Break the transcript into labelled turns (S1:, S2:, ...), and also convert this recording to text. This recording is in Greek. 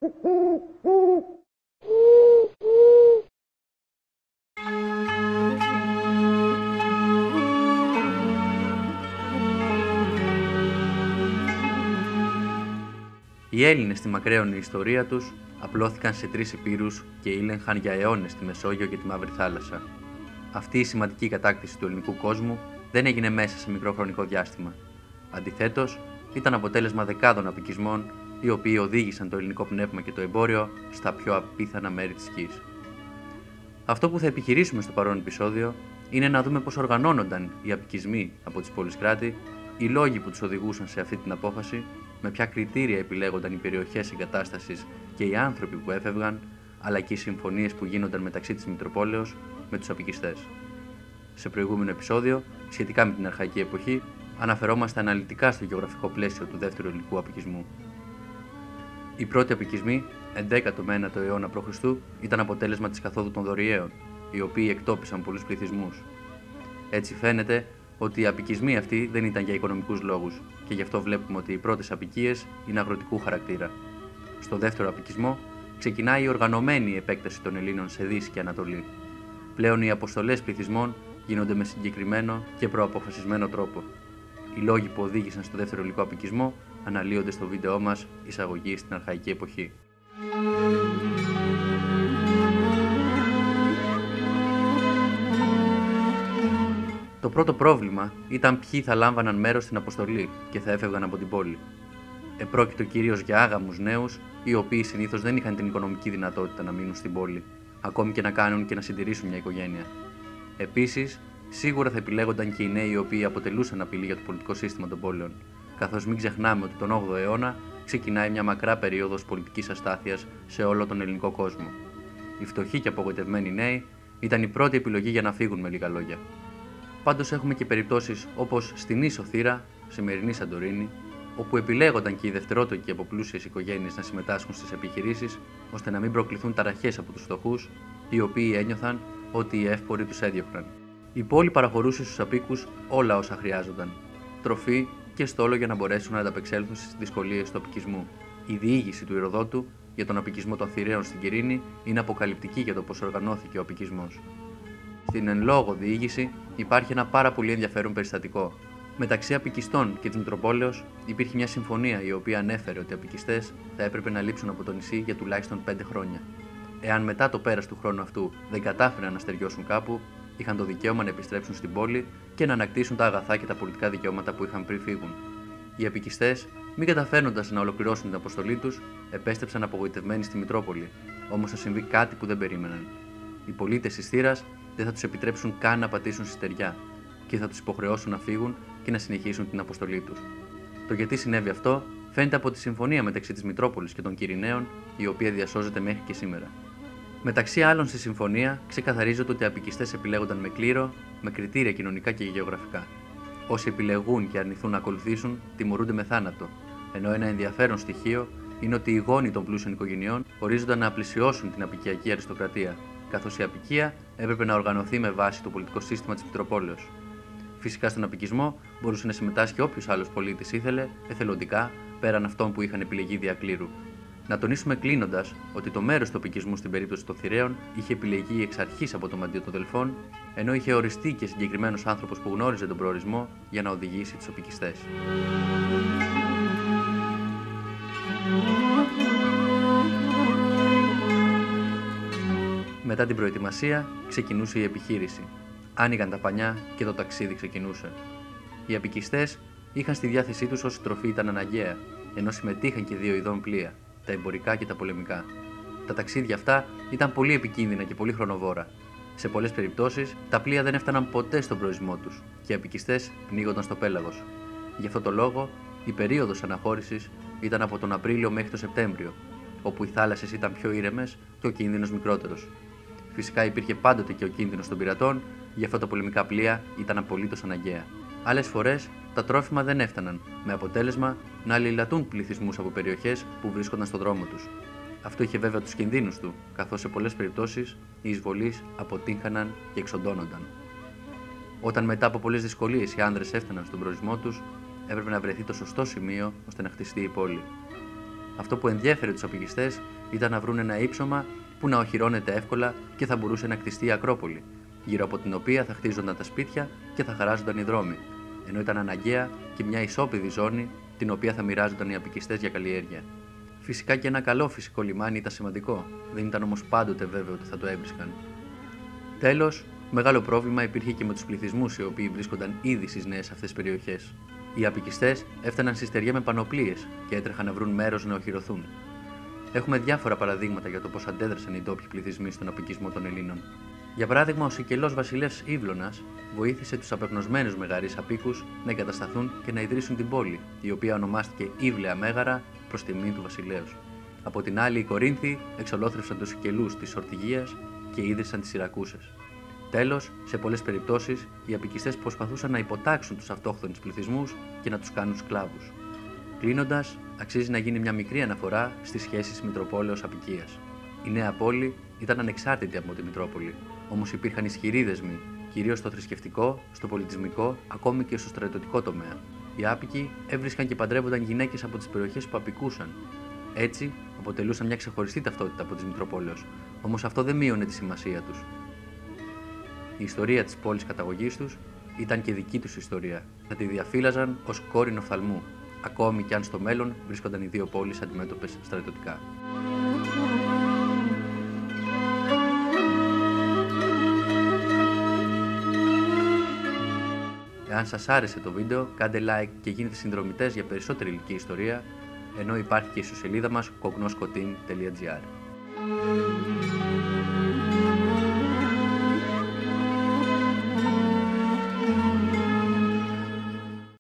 S1: Οι Έλληνες στη μακραίωνη ιστορία τους απλώθηκαν σε 3 ηπείρους και ήλεγχαν για αιώνες τη Μεσόγειο και τη Μαύρη Θάλασσα. Αυτή η σημαντική κατάκτηση του ελληνικού κόσμου δεν έγινε μέσα σε μικρό χρονικό διάστημα. Αντιθέτως, ήταν αποτέλεσμα δεκάδων αποικισμών, οι οποίοι οδήγησαν το ελληνικό πνεύμα και το εμπόριο στα πιο απίθανα μέρη της γης. Αυτό που θα επιχειρήσουμε στο παρόν επεισόδιο είναι να δούμε πώς οργανώνονταν οι αποικισμοί από τις πόλεις κράτη, οι λόγοι που τους οδηγούσαν σε αυτή την απόφαση, με ποια κριτήρια επιλέγονταν οι περιοχές εγκατάστασης και οι άνθρωποι που έφευγαν, αλλά και οι συμφωνίες που γίνονταν μεταξύ της Μητροπόλεως με τους αποικιστές. Σε προηγούμενο επεισόδιο, σχετικά με την αρχαϊκή εποχή, αναφερόμαστε αναλυτικά στο γεωγραφικό πλαίσιο του δεύτερου ελληνικού αποικισμού. Οι πρώτοι αποικισμοί, 11ο με 9ο αιώνα π.Χ., ήταν αποτέλεσμα της καθόδου των Δωριαίων, οι οποίοι εκτόπισαν πολλούς πληθυσμούς. Έτσι φαίνεται ότι οι αποικισμοί αυτοί δεν ήταν για οικονομικούς λόγους, και γι' αυτό βλέπουμε ότι οι πρώτες αποικίες είναι αγροτικού χαρακτήρα. Στο δεύτερο αποικισμό ξεκινάει η οργανωμένη επέκταση των Ελλήνων σε Δύση και Ανατολή. Πλέον οι αποστολές πληθυσμών γίνονται με συγκεκριμένο και προαποφασισμένο τρόπο. Οι λόγοι που οδήγησαν στο δεύτερο ελληνικό αποικισμό αναλύονται στο βίντεό μας «Εισαγωγή στην αρχαϊκή εποχή». Το πρώτο πρόβλημα ήταν ποιοι θα λάμβαναν μέρος στην αποστολή και θα έφευγαν από την πόλη. Επρόκειτο κυρίως για άγαμους νέους, οι οποίοι συνήθως δεν είχαν την οικονομική δυνατότητα να μείνουν στην πόλη, ακόμη και να κάνουν και να συντηρήσουν μια οικογένεια. Επίσης, σίγουρα θα επιλέγονταν και οι νέοι οι οποίοι αποτελούσαν απειλή για το πολιτικό σύστημα των πόλεων, καθώς μην ξεχνάμε ότι τον 8ο αιώνα ξεκινάει μια μακρά περίοδος πολιτικής αστάθειας σε όλο τον ελληνικό κόσμο. Οι φτωχοί και απογοητευμένοι νέοι ήταν η πρώτη επιλογή για να φύγουν, με λίγα λόγια. Πάντως έχουμε και περιπτώσεις όπως στην Ίσο Θήρα, σημερινή Σαντορίνη, όπου επιλέγονταν και οι δευτερότοκοι από πλούσιες οικογένειες να συμμετάσχουν στις επιχειρήσεις, ώστε να μην προκληθούν ταραχές από τους φτωχούς, οι οποίοι ένιωθαν ότι οι εύποροι τους έδιωχναν. Η πόλη παραχωρούσε στους απίκους όλα όσα χρειάζονταν: τροφή και στόλο για να μπορέσουν να ανταπεξέλθουν στις δυσκολίες του αποικισμού. Η διήγηση του Ηροδότου για τον αποικισμό των Θηραίων στην Κυρίνη είναι αποκαλυπτική για το πώς οργανώθηκε ο αποικισμός. Στην εν λόγω διήγηση υπάρχει ένα πάρα πολύ ενδιαφέρον περιστατικό. Μεταξύ αποικιστών και της Μητροπόλεως υπήρχε μια συμφωνία η οποία ανέφερε ότι οι αποικιστές θα έπρεπε να λείψουν από το νησί για τουλάχιστον 5 χρόνια. Εάν μετά το πέρας του χρόνου αυτού δεν κατάφεραν να στεριώσουν κάπου, είχαν το δικαίωμα να επιστρέψουν στην πόλη και να ανακτήσουν τα αγαθά και τα πολιτικά δικαιώματα που είχαν πριν φύγουν. Οι αποικιστές, μην καταφέρνοντας να ολοκληρώσουν την αποστολή τους, επέστρεψαν απογοητευμένοι στη Μητρόπολη, όμως θα συμβεί κάτι που δεν περίμεναν. Οι πολίτες της Θήρας δεν θα τους επιτρέψουν καν να πατήσουν στη στεριά και θα τους υποχρεώσουν να φύγουν και να συνεχίσουν την αποστολή τους. Το γιατί συνέβη αυτό φαίνεται από τη συμφωνία μεταξύ της Μητρόπολης και των Κυρηναίων, η οποία διασώζεται μέχρι και σήμερα. Μεταξύ άλλων, στη συμφωνία ξεκαθαρίζεται ότι οι αποικιστές επιλέγονταν με κλήρο, με κριτήρια κοινωνικά και γεωγραφικά. Όσοι επιλεγούν και αρνηθούν να ακολουθήσουν, τιμωρούνται με θάνατο, ενώ ένα ενδιαφέρον στοιχείο είναι ότι οι γόνοι των πλούσιων οικογενειών ορίζονταν να πλησιώσουν την αποικιακή αριστοκρατία, καθώς η αποικία έπρεπε να οργανωθεί με βάση το πολιτικό σύστημα της Μητροπόλεως. Φυσικά, στον αποικισμό μπορούσε να συμμετάσχει όποιος άλλος πολίτης ήθελε, εθελοντικά, πέραν αυτών που είχαν επιλεγεί δια κλήρου. Να τονίσουμε κλείνοντας ότι το μέρος του αποικισμού στην περίπτωση των Θηραίων είχε επιλεγεί εξ αρχής από το Μαντίο των Δελφών, ενώ είχε οριστεί και συγκεκριμένος άνθρωπος που γνώριζε τον προορισμό για να οδηγήσει τους αποικιστές. Μετά την προετοιμασία ξεκινούσε η επιχείρηση. Άνοιγαν τα πανιά και το ταξίδι ξεκινούσε. Οι αποικιστές είχαν στη διάθεσή τους όση τροφή ήταν αναγκαία, ενώ συμμετείχαν και 2 ειδών πλοία, τα εμπορικά και τα πολεμικά. Τα ταξίδια αυτά ήταν πολύ επικίνδυνα και πολύ χρονοβόρα. Σε πολλές περιπτώσεις, τα πλοία δεν έφταναν ποτέ στον προορισμό τους και οι αποικιστές πνίγονταν στο πέλαγος. Γι' αυτό το λόγο, η περίοδος αναχώρησης ήταν από τον Απρίλιο μέχρι τον Σεπτέμβριο, όπου οι θάλασσες ήταν πιο ήρεμες και ο κίνδυνος μικρότερος. Φυσικά υπήρχε πάντοτε και ο κίνδυνος των πειρατών, γι' αυτό τα πολεμικά πλοία ήταν απολύτως αναγκαία. Άλλες φορές τα τρόφιμα δεν έφταναν, με αποτέλεσμα να αλληλατούν πληθυσμούς από περιοχές που βρίσκονταν στον δρόμο τους. Αυτό είχε βέβαια τους κινδύνους του, καθώς σε πολλές περιπτώσεις οι εισβολείς αποτύχαναν και εξοντώνονταν. Όταν μετά από πολλές δυσκολίες οι άνδρες έφταναν στον προορισμό τους, έπρεπε να βρεθεί το σωστό σημείο ώστε να χτιστεί η πόλη. Αυτό που ενδιέφερε τους απικιστές ήταν να βρουν ένα ύψωμα που να οχυρώνεται εύκολα και θα μπορούσε να κτιστεί η Ακρόπολη, γύρω από την οποία θα χτίζονταν τα σπίτια και θα χαράζονταν οι δρόμοι, ενώ ήταν αναγκαία και μια ισόπεδη ζώνη την οποία θα μοιράζονταν οι απικιστές για καλλιέργεια. Φυσικά και ένα καλό φυσικό λιμάνι ήταν σημαντικό, δεν ήταν όμως πάντοτε βέβαιο ότι θα το έβρισκαν. Τέλος, μεγάλο πρόβλημα υπήρχε και με τους πληθυσμούς οι οποίοι βρίσκονταν ήδη στις νέες αυτές περιοχές. Οι απικιστές έφταναν στη στεριά με πανοπλίες και έτρεχαν να βρουν μέρος να οχυρωθούν. Έχουμε διάφορα παραδείγματα για το πώς αντέδρασαν οι ντόπιοι πληθυσμοί στον απικισμό των Ελλήνων. Για παράδειγμα, ο Σικελός βασιλεύς Ήβλωνας βοήθησε τους απεγνωσμένους μεγαρείς απίκους να εγκατασταθούν και να ιδρύσουν την πόλη, η οποία ονομάστηκε Ήβλεα Μέγαρα προς τιμή του βασιλέως. Από την άλλη, οι Κορίνθοι εξολόθρευσαν τους Σικελούς της Ορτυγίας και ίδρυσαν τις Σιρακούσες. Τέλος, σε πολλές περιπτώσεις, οι απικιστές προσπαθούσαν να υποτάξουν τους αυτόχθονες πληθυσμούς και να τους κάνουν σκλάβους. Κλείνοντας, αξίζει να γίνει μια μικρή αναφορά στις σχέσεις Μητροπόλεως-Απικίας. Η νέα πόλη ήταν ανεξάρτητη από τη Μητρόπολη, όμως υπήρχαν ισχυροί δεσμοί, κυρίως στο θρησκευτικό, στο πολιτισμικό, ακόμη και στο στρατιωτικό τομέα. Οι Άπικοι έβρισκαν και παντρεύονταν γυναίκες από τις περιοχές που απικούσαν. Έτσι, αποτελούσαν μια ξεχωριστή ταυτότητα από τις Μητροπόλεως, όμως αυτό δεν μείωνε τη σημασία τους. Η ιστορία της πόλης καταγωγής τους ήταν και δική τους ιστορία. Θα τη διαφύλαζαν ως κόρην οφθαλμού, ακόμη κι αν στο μέλλον βρίσκονταν οι δύο πόλεις αντιμέτωπες στρατιωτικά. Εάν σας άρεσε το βίντεο, κάντε like και γίνετε συνδρομητές για περισσότερη ηλική ιστορία, ενώ υπάρχει και η ιστοσελίδα μας kognoskoteam.gr.